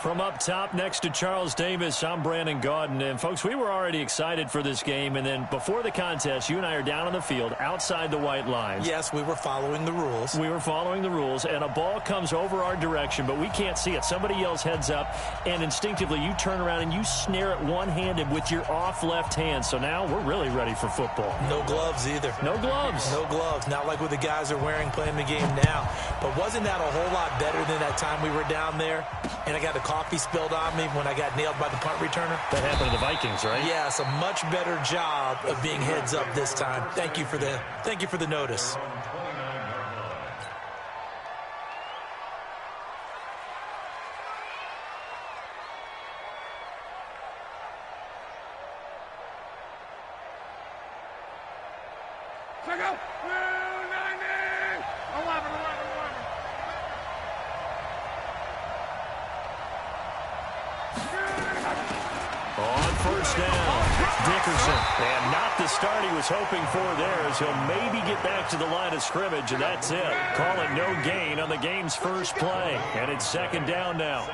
From up top next to Charles Davis, I'm Brandon Gaudin. And, folks, we were already excited for this game. And then before the contest, you and I are down on the field outside the white lines. Yes, we were following the rules. We were following the rules, and a ball comes over our direction, but we can't see it. Somebody yells heads up, and instinctively you turn around and you snare it one-handed with your off left hand. So now we're really ready for football. No gloves either. No gloves. No gloves. Not like what the guys are wearing playing the game now. But wasn't that a whole lot better than that time we were down there? And I got the coffee spilled on me when I got nailed by the punt returner. That happened to the Vikings, right? Yes, a much better job of being heads up this time. Thank you for the notice. Check out. 11. On first down, Dickerson. And not the start he was hoping for there, as he'll maybe get back to the line of scrimmage, and that's it. Call it no gain on the game's first play. And it's second down now.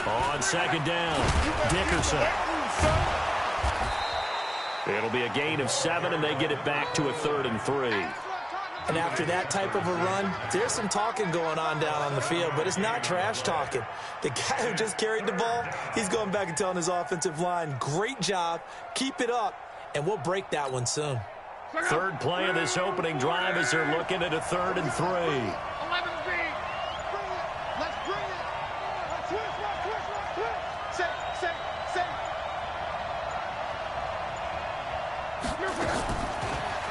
On second down, Dickerson. It'll be a gain of 7, and they get it back to a 3rd and 3. And after that type of a run, there's some talking going on down on the field, but it's not trash talking. The guy who just carried the ball, he's going back and telling his offensive line, great job, keep it up, and we'll break that one soon. Third play of this opening drive as they're looking at a 3rd and 3. 11B. Let's bring it. Twist.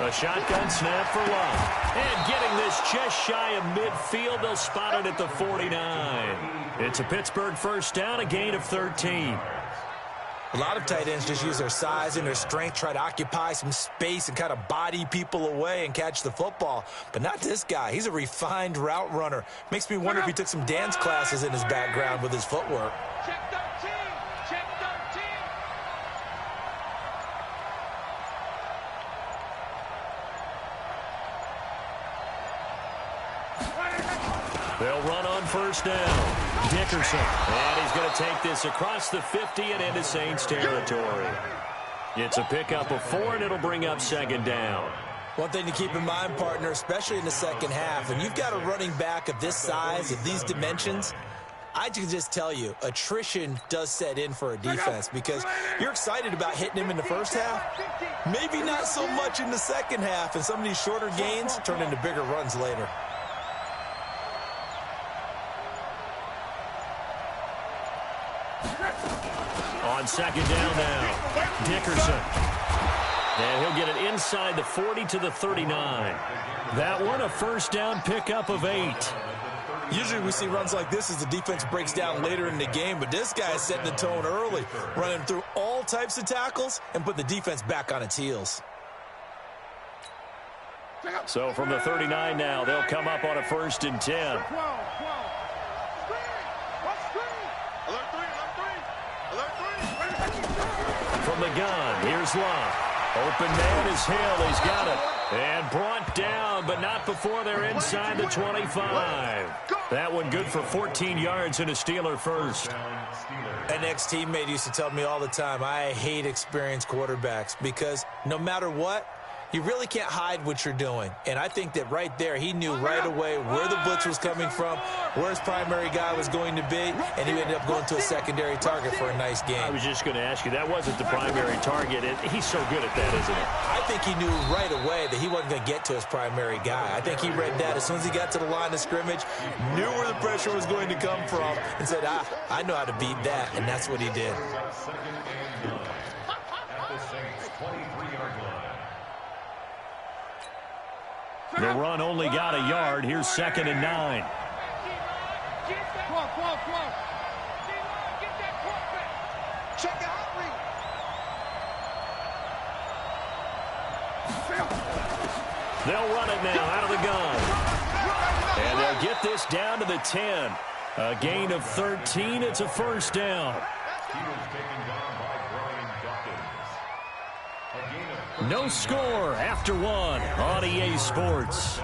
A shotgun snap for Love. And getting this just shy of midfield, they'll spot it at the 49. It's a Pittsburgh first down, a gain of 13. A lot of tight ends just use their size and their strength, try to occupy some space and kind of body people away and catch the football. But not this guy. He's a refined route runner. Makes me wonder if he took some dance classes in his background with his footwork. Check 13. Check 13. They'll run on first down. Dickerson. And he's going to take this across the 50 and into Saints territory. It's a pickup of 4, and it'll bring up second down. One thing to keep in mind, partner, especially in the second half, when you've got a running back of this size, of these dimensions, I can just tell you, attrition does set in for a defense because you're excited about hitting him in the first half. Maybe not so much in the second half, and some of these shorter gains turn into bigger runs later. On second down now, Dickerson. And he'll get it inside the 40 to the 39. That one a first down pickup of 8. Usually we see runs like this as the defense breaks down later in the game, but this guy is setting the tone early, running through all types of tackles and putting the defense back on its heels. So from the 39 now, they'll come up on a 1st and 10. From the gun, here's Love. Open man is Hill. He's got it. And brought down, but not before they're inside the 25. That one good for 14 yards and a Steeler first. An ex-teammate used to tell me all the time, I hate experienced quarterbacks because no matter what, you really can't hide what you're doing. And I think that right there, he knew right away where the blitz was coming from, where his primary guy was going to be, and he ended up going to a secondary target for a nice game. I was just going to ask you, that wasn't the primary target. He's so good at that, isn't he? I think he knew right away that he wasn't going to get to his primary guy. I think he read that as soon as he got to the line of scrimmage, knew where the pressure was going to come from, and said, I know how to beat that, and that's what he did. The run only got a yard. Here's 2nd and 9. Come on. Get that quarterback. Check out They'll run it now out of the gun. And they'll get this down to the 10. A gain of 13. It's a first down. No score after one on EA Sports.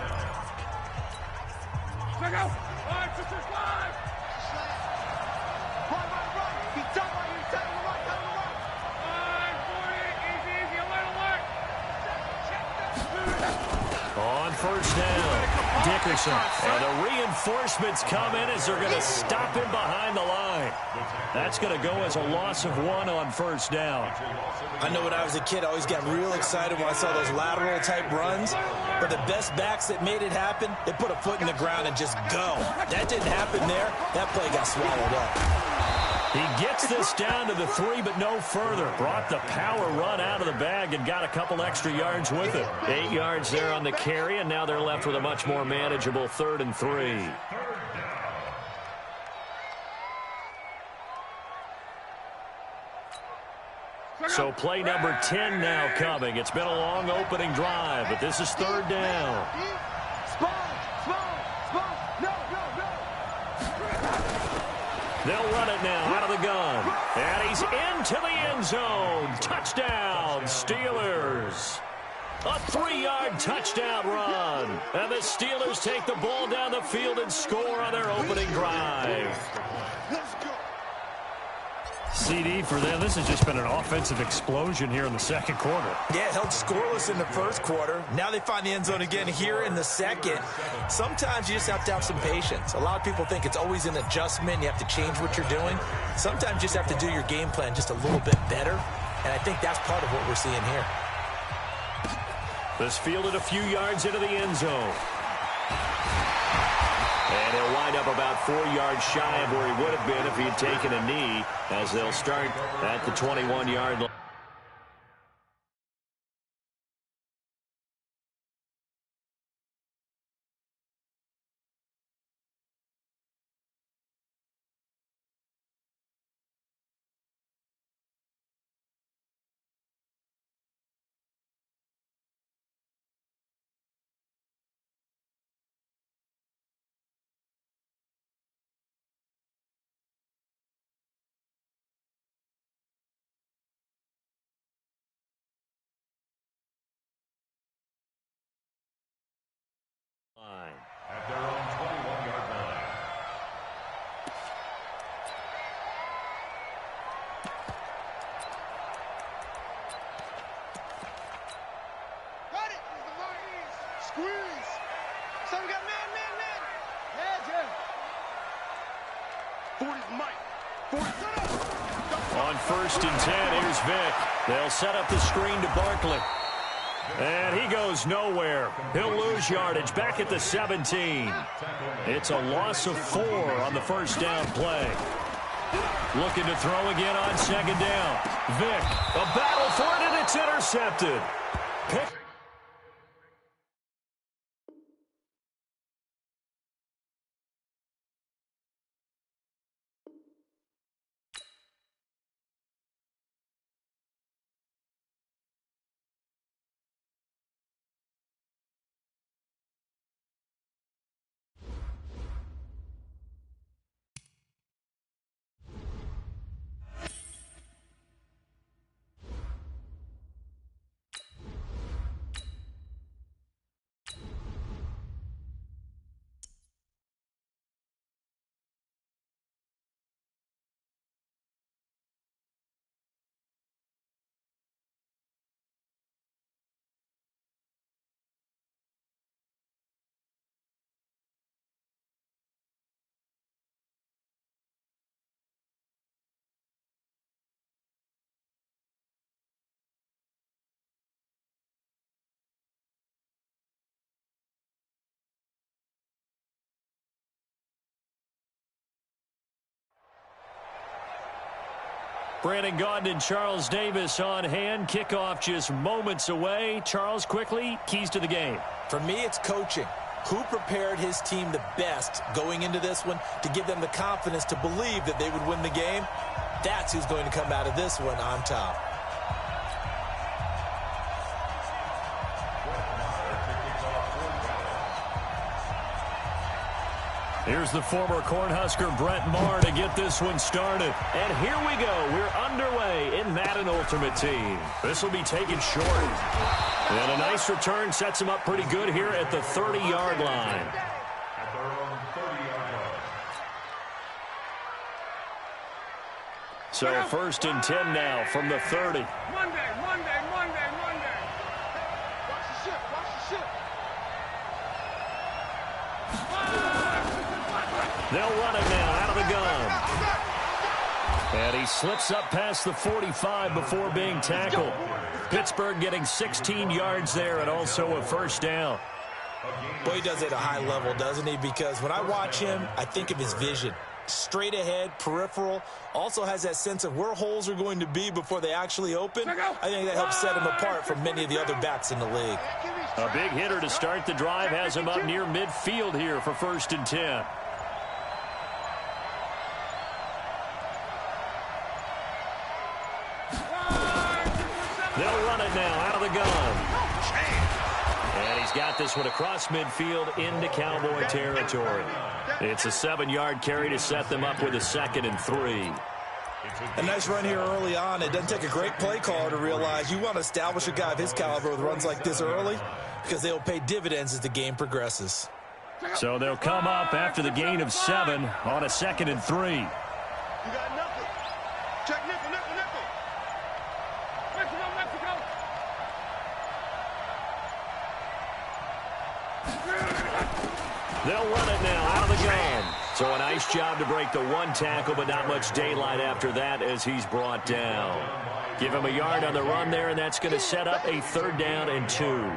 On first down, Dickerson. And the reinforcements come in as they're going to stop him behind the line. That's going to go as a loss of 1 on first down. I know when I was a kid, I always got real excited when I saw those lateral-type runs. But the best backs that made it happen, they put a foot in the ground and just go. That didn't happen there. That play got swallowed up. He gets this down to the 3, but no further. Brought the power run out of the bag and got a couple extra yards with it. 8 yards there on the carry, and now they're left with a much more manageable 3rd and 3. So play number 10 now coming. It's been a long opening drive, but this is 3rd down. They'll run it now out of the gun. And he's into the end zone. Touchdown, Steelers. A 3-yard touchdown run. And the Steelers take the ball down the field and score on their opening drive. CD for them. This has just been an offensive explosion here in the second quarter. Yeah, held scoreless in the first quarter. Now they find the end zone again here in the second. Sometimes you just have to have some patience. A lot of people think it's always an adjustment. You have to change what you're doing. Sometimes you just have to do your game plan just a little bit better. And I think that's part of what we're seeing here. This fielded a few yards into the end zone. And he'll wind up about 4 yards shy of where he would have been if he had taken a knee, as they'll start at the 21-yard line. At their own 21-yard line. Got it. Squeeze. So we got man. Yeah, Jim. 40's Mike. 40. On 1st and 10, here's Vick. They'll set up the screen to Barkley. And he goes nowhere. He'll lose yardage back at the 17. It's a loss of 4 on the first down play. Looking to throw again on 2nd down. Vick, a battle for it, and it's intercepted. Pick. Brandon Gaudin and Charles Davis on hand. Kickoff just moments away. Charles, quickly, keys to the game. For me, it's coaching. Who prepared his team the best going into this one to give them the confidence to believe that they would win the game? That's who's going to come out of this one on top. Here's the former Cornhusker Brett Maher to get this one started. And here we go. We're underway in Madden Ultimate Team. This will be taken short. And a nice return sets him up pretty good here at the 30-yard line. At their own 30-yard line. So 1st and 10 now from the 30. Monday. Watch the ship. They'll run it now out of the gun. And he slips up past the 45 before being tackled. Pittsburgh getting 16 yards there and also a first down. Boy, he does it at a high level, doesn't he? Because when I watch him, I think of his vision. Straight ahead, peripheral, also has that sense of where holes are going to be before they actually open. I think that helps set him apart from many of the other backs in the league. A big hitter to start the drive has him up near midfield here for 1st and 10. They'll run it now out of the gun. And he's got this one across midfield into Cowboy territory. It's a 7-yard carry to set them up with a 2nd and 3. A nice run here early on. It doesn't take a great play caller to realize you want to establish a guy of his caliber with runs like this early because they'll pay dividends as the game progresses. So they'll come up after the gain of 7 on a 2nd and 3. You got nothing. Check nickel. Mexico. They'll run it now out of the gun. So a nice job to break the 1 tackle, but not much daylight after that as he's brought down. Give him a yard on the run there, and that's going to set up a 3rd down and 2. And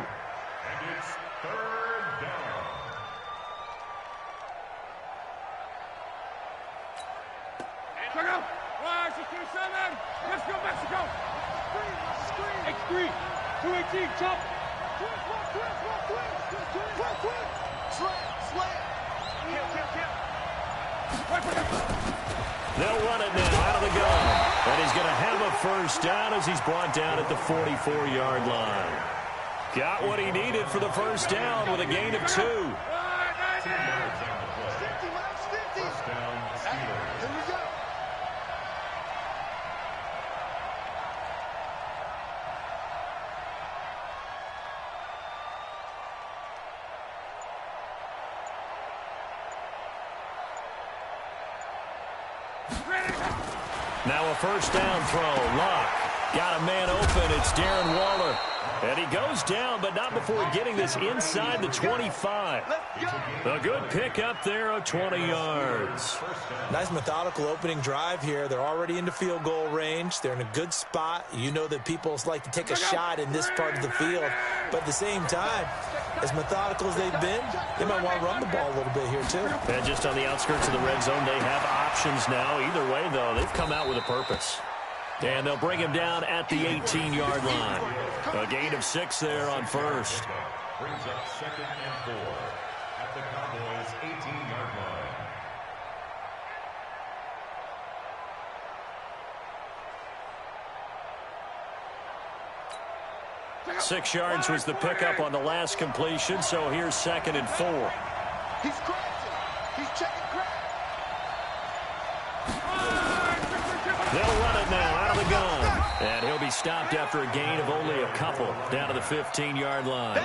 it's 3rd down. Check out. 1, 6, 7. Let's go, Mexico. Screen. 218, jump. Twin. They'll run it now out of the gun. And he's going to have a first down as he's brought down at the 44-yard line. Got what he needed for the first down with a gain of 2. 2 yards on the play. First down, Steelers. Here we go. 1st down throw. Luck got a man open. It's Darren Waller. And he goes down, but not before getting this inside the 25. A good pickup there of 20 yards. Nice methodical opening drive here. They're already into field goal range. They're in a good spot. You know that people like to take a shot in this part of the field. But at the same time, as methodical as they've been, they might want to run the ball a little bit here too. And just on the outskirts of the red zone, they have options now. Either way, though, they've come out with a purpose. And they'll bring him down at the 18-yard line. A gain of 6 there on first. Brings up 2nd and 4 at the Cowboys' 18-yard line. 6 yards was the pickup on the last completion, so here's 2nd and 4. He's crashing. He's checking crash. They'll run it now out of the gun. And he'll be stopped after a gain of only a couple down to the 15-yard line.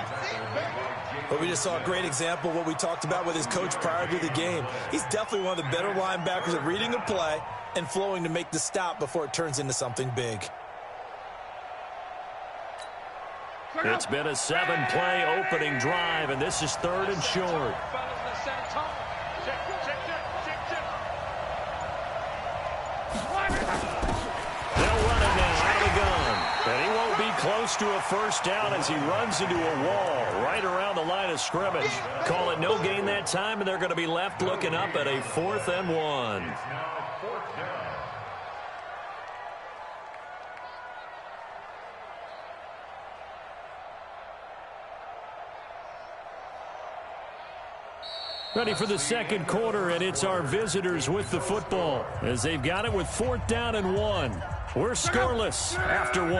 But we just saw a great example of what we talked about with his coach prior to the game. He's definitely one of the better linebackers at reading a play and flowing to make the stop before it turns into something big. It's been a 7-play opening drive, and this is 3rd and short. They'll run it now out of the gun. And he won't be close to a first down as he runs into a wall right around the line of scrimmage. Call it no gain that time, and they're going to be left looking up at a 4th and 1. It's now 4th down. Ready for the 2nd quarter, and it's our visitors with the football as they've got it with 4th down and 1. We're scoreless after 1.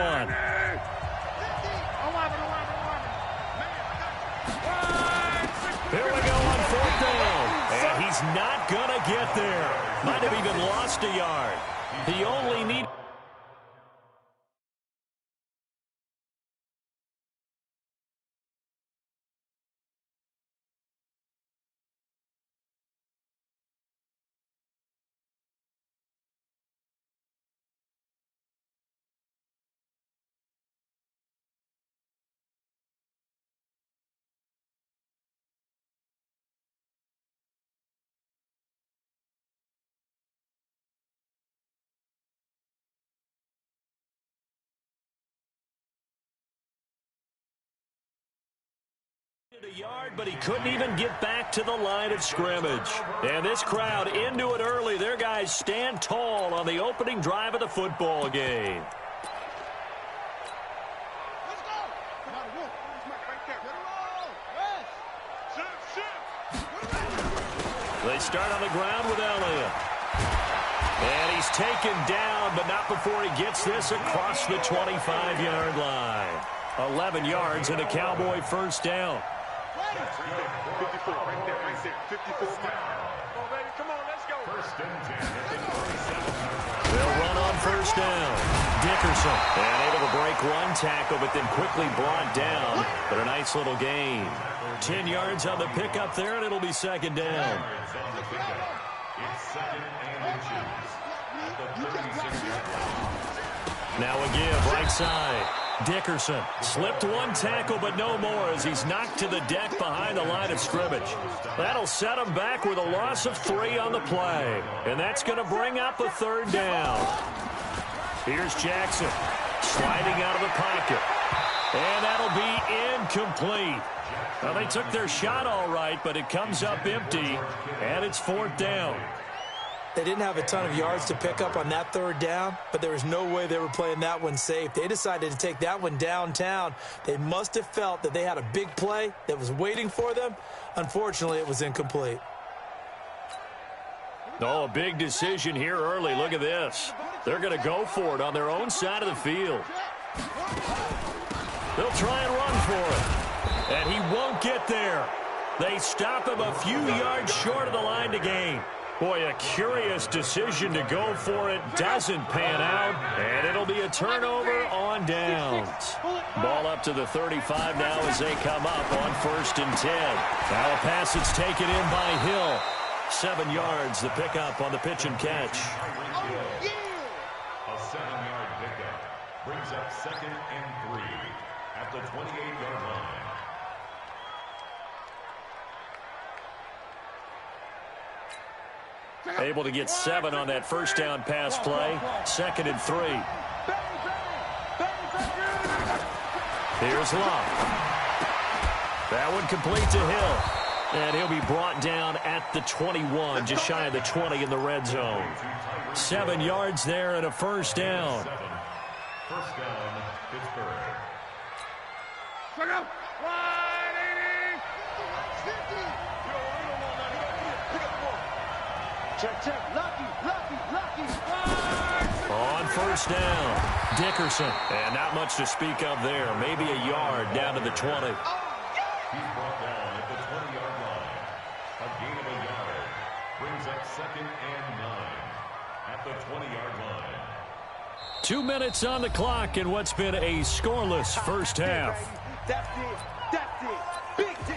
Here we go on 4th down. And he's he's not going to get there. Might have even lost a yard. He only needed... a yard, but he couldn't even get back to the line of scrimmage. And this crowd into it early. Their guys stand tall on the opening drive of the football game. Let's go. Right there. They start on the ground with Elliott. And he's taken down, but not before he gets this across the 25-yard line. 11 yards and a Cowboy first down. 54, right there. 54. Come on, baby. Come on, let's go. First and 10 at the 37. They'll run on first down. Dickerson, and able to break one tackle, but then quickly brought down. But a nice little gain. 10 yards on the pickup there, and it'll be second down. It's second and inches at the 36-yard line. Now a give, right side. Dickerson slipped one tackle, but no more as he's knocked to the deck behind the line of scrimmage. That'll set him back with a loss of 3 on the play. And that's going to bring up a third down. Here's Jackson sliding out of the pocket. And that'll be incomplete. Well, they took their shot all right, but it comes up empty, and it's fourth down. They didn't have a ton of yards to pick up on that third down, but there was no way they were playing that one safe. They decided to take that one downtown. They must have felt that they had a big play that was waiting for them. Unfortunately, it was incomplete. Oh, a big decision here early. Look at this. They're going to go for it on their own side of the field. They'll try and run for it. And he won't get there. They stop him a few yards short of the line to gain. Boy, a curious decision to go for it. Doesn't pan out, and it'll be a turnover on downs. Ball up to the 35 now as they come up on first and 10. Now a pass that's taken in by Hill. 7 yards, the pickup on the pitch and catch. A 7-yard pickup brings up second and 3 at the 28-yard line. Able to get 7 on that first down pass play. Second and 3. Here's Love. That one complete to Hill. And he'll be brought down at the 21, just shy of the 20 in the red zone. 7 yards there and a first down. First down, Pittsburgh. On first down, Dickerson. And not much to speak of there. Maybe a yard down to the 20. He's brought down at the 20-yard line. A gain of a yard brings up second and 9 at the 20-yard line. 2 minutes on the clock in what's been a scoreless first half. That's it. That's it. Big team.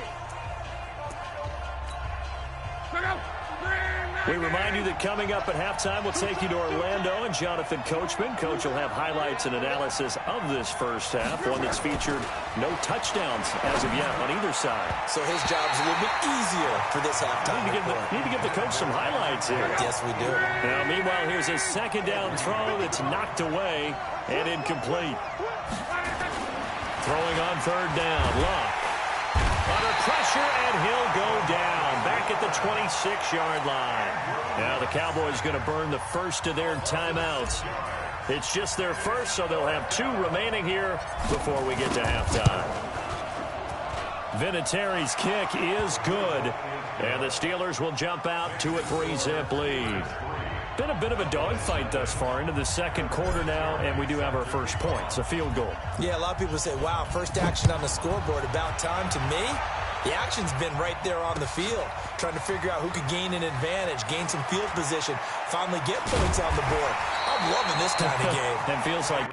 We remind you that coming up at halftime, we'll take you to Orlando and Jonathan Coachman. Coach will have highlights and analysis of this first half, one that's featured no touchdowns as of yet on either side. So his job's a little bit easier for this halftime. Need to give the coach some highlights here. Yes, we do. Now, meanwhile, here's a second down throw that's knocked away and incomplete. Throwing on third down, Love. Under pressure, and he'll go down back at the 26-yard line. Now the Cowboys going to burn the first of their timeouts. It's just their first, so they'll have 2 remaining here before we get to halftime. Vinatieri's kick is good, and the Steelers will jump out to a 3-zip lead. Been a bit of a dogfight thus far into the second quarter now, and we do have our first point. It's a field goal. Yeah, a lot of people say, wow, first action on the scoreboard, about time. To me, the action's been right there on the field. trying to figure out who could gain an advantage, gain some field position, finally get points on the board. I'm loving this kind of game. It feels like...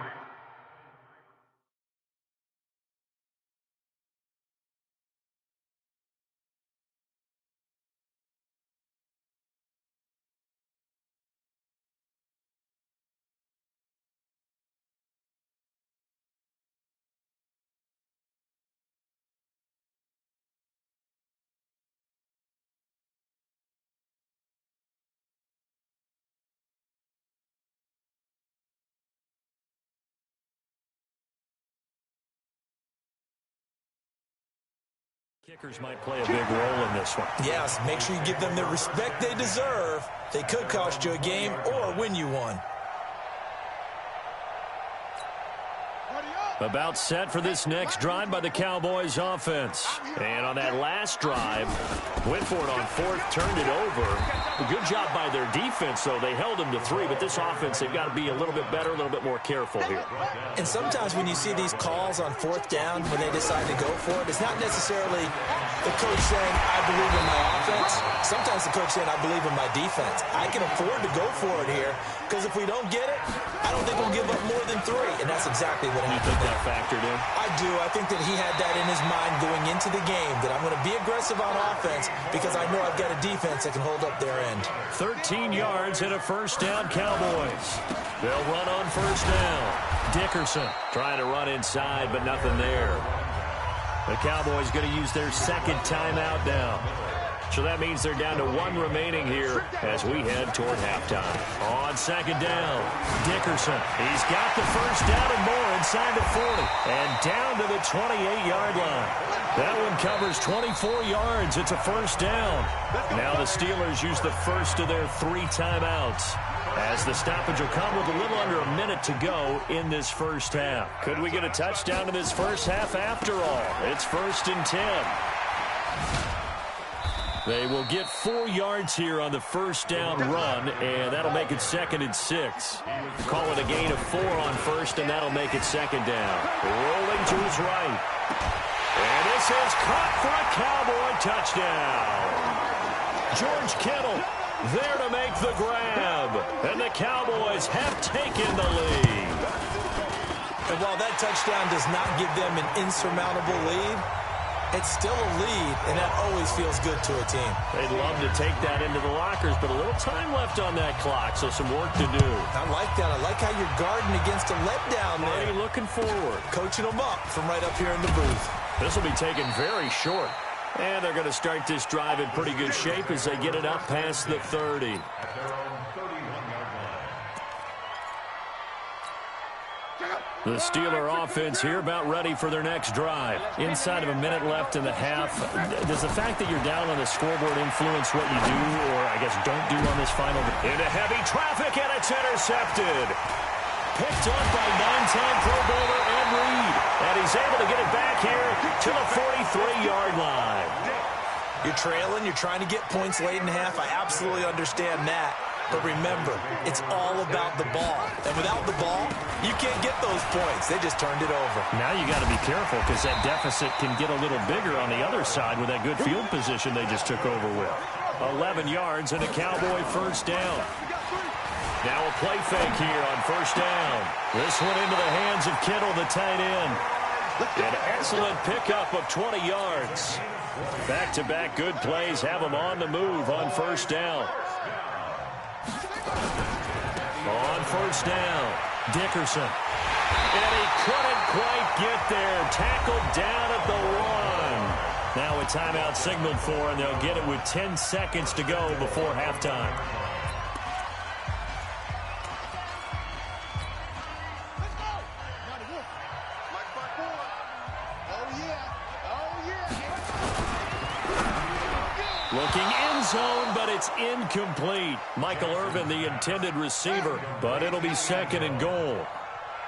Kickers might play a big role in this one. Yes, make sure you give them the respect they deserve. They could cost you a game or win you one. About set for this next drive by the Cowboys offense. And on that last drive, went for it on fourth, turned it over. A good job by their defense, though. They held them to 3, but this offense, they've got to be a little bit better, a little bit more careful here. And sometimes when you see these calls on fourth down, when they decide to go for it, it's not necessarily the coach saying, I believe in my offense. Sometimes the coach saying, I believe in my defense. I can afford to go for it here, because if we don't get it, I don't think we'll give up more than 3. And that's exactly what happened. You think that factored in? I do. I think that he had that in his mind going into the game, that I'm going to be aggressive on offense because I know I've got a defense that can hold up their end. 13 yards and a first down, Cowboys. They'll run on first down. Dickerson trying to run inside, but nothing there. The Cowboys going to use their second timeout now. So that means they're down to 1 remaining here as we head toward halftime. On second down, Dickerson. He's got the first down and more inside the 40 and down to the 28-yard line. That one covers 24 yards. It's a first down. Now the Steelers use the first of their 3 timeouts, as the stoppage will come with a little under a minute to go in this first half. Could we get a touchdown in this first half after all? It's 1st and 10. They will get 4 yards here on the first down run, and that'll make it 2nd and 6. Call it a gain of 4 on first, and that'll make it 2nd down. Rolling to his right. And this is caught for a Cowboy touchdown. George Kittle there to make the grab, and the Cowboys have taken the lead. And while that touchdown does not give them an insurmountable lead, it's still a lead, and that always feels good to a team. They'd love to take that into the lockers, but a little time left on that clock, so some work to do. I like that. I like how you're guarding against a letdown there. Marty looking forward. Coaching them up from right up here in the booth. This will be taken very short. And they're going to start this drive in pretty good shape as they get it up past the 30. The Steeler offense here about ready for their next drive. Inside of a minute left in the half. Does the fact that you're down on the scoreboard influence what you do, or I guess don't do on this final? Into heavy traffic, and it's intercepted. Picked up by 9-time Pro Bowler Ed Reed. And he's able to get it back here to the 43-yard line. You're trailing. You're trying to get points late in half. I absolutely understand that. But remember, it's all about the ball. And without the ball, you can't get those points. They just turned it over. Now you got to be careful because that deficit can get a little bigger on the other side with that good field position they just took over with. 11 yards and a Cowboy first down. Now a play fake here on first down. This one into the hands of Kittle, the tight end. An excellent pickup of 20 yards. Back-to-back good plays have them on the move on first down. On first down, Dickerson. And he couldn't quite get there. Tackled down at the 1. Now a timeout signaled for, and they'll get it with 10 seconds to go before halftime. Looking end zone, but it's incomplete. Michael Irvin, the intended receiver, but it'll be 2nd and goal.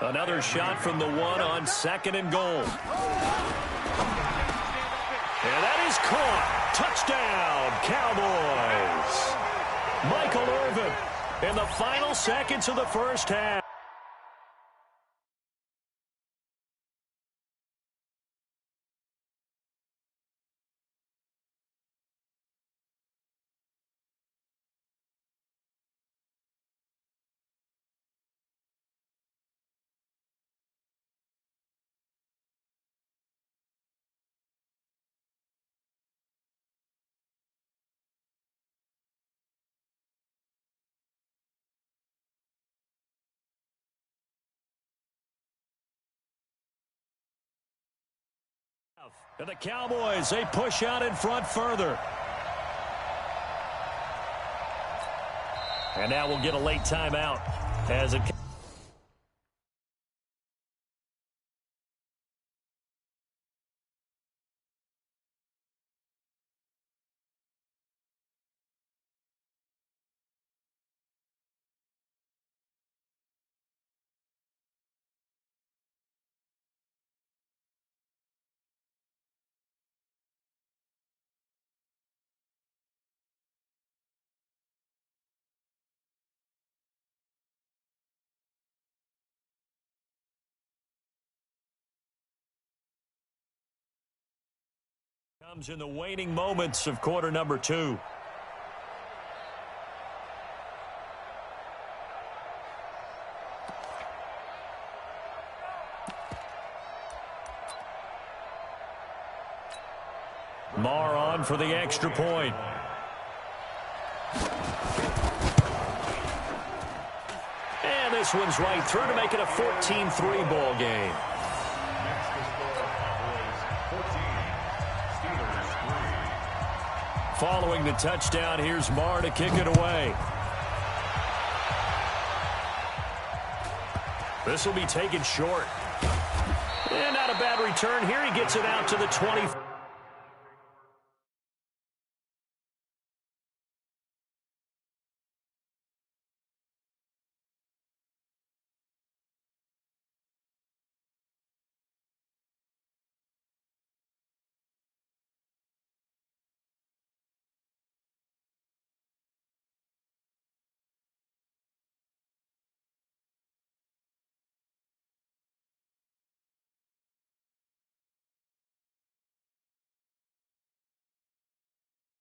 Another shot from the 1 on 2nd and goal. And that is caught. Touchdown, Cowboys. Michael Irvin in the final seconds of the first half. And the Cowboys, they push out in front further. And now we'll get a late timeout as it comes in the waning moments of quarter number 2. Marr on for the extra point. And this one's right through to make it a 14-3 ball game. Following the touchdown, here's Marr to kick it away. This will be taken short. And not a bad return here. He gets it out to the 20.